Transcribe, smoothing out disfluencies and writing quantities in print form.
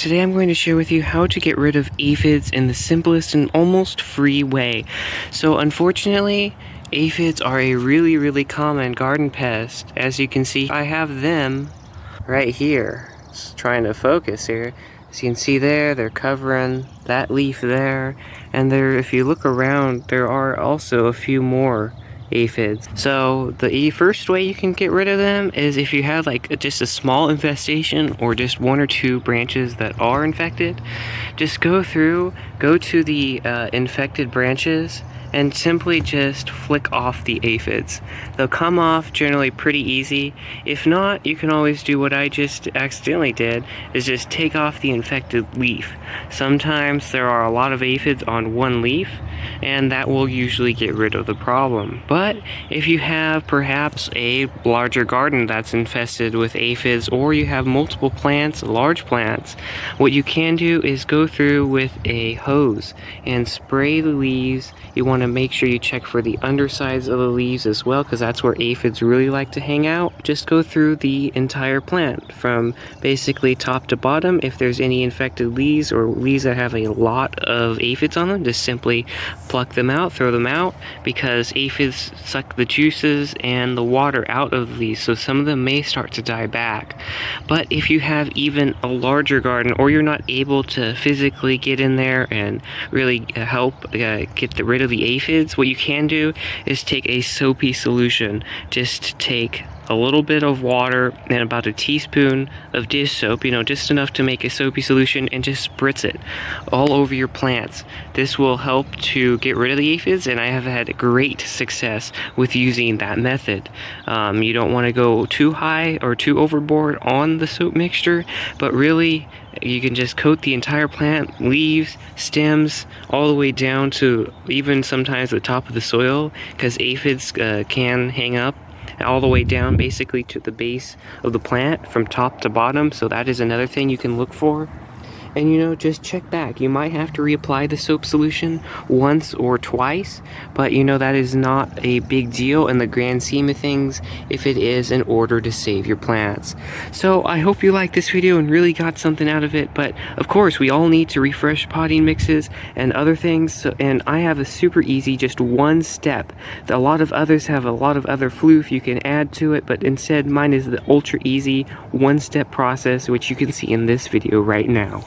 Today I'm going to share with you how to get rid of aphids in the simplest and almost free way. So unfortunately, aphids are a really common garden pest. As you can see, I have them right here. Just trying to focus here. As you can see there, they're covering that leaf there. And there, if you look around, there are also a few more aphids. So the first way you can get rid of them is if you have like just a small infestation or just one or two branches that are infected, just go to the infected branches and simply just flick off the aphids. They'll come off generally pretty easy. If not, you can always do what I just accidentally did, is just take off the infected leaf. Sometimes there are a lot of aphids on one leaf, and that will usually get rid of the problem. But if you have perhaps a larger garden that's infested with aphids, or you have multiple plants, large plants, what you can do is go through with a hose and spray the leaves. You want to make sure you check for the undersides of the leaves as well, because that's where aphids really like to hang out. Just go through the entire plant from basically top to bottom. If there's any infected leaves or leaves that have a lot of aphids on them, just simply pluck them out, throw them out, because aphids suck the juices and the water out of the leaves, so some of them may start to die back. But if you have even a larger garden, or you're not able to physically get in there and really help get rid of the aphids, what you can do is take a soapy solution. Just take a little bit of water and about a teaspoon of dish soap, just enough to make a soapy solution, and just spritz it all over your plants. This will help to get rid of the aphids, and I have had great success with using that method. You don't want to go too high or too overboard on the soap mixture, but really you can just coat the entire plant, leaves, stems, all the way down to even sometimes the top of the soil, because aphids can hang up all the way down basically to the base of the plant from top to bottom. So that is another thing you can look for. And just check back. You might have to reapply the soap solution once or twice, but that is not a big deal in the grand scheme of things if it is in order to save your plants. So I hope you liked this video and really got something out of it. But of course, we all need to refresh potting mixes and other things, and I have a super easy, just one step. A lot of others have a lot of other floof you can add to it, but instead mine is the ultra easy one-step process, which you can see in this video right now.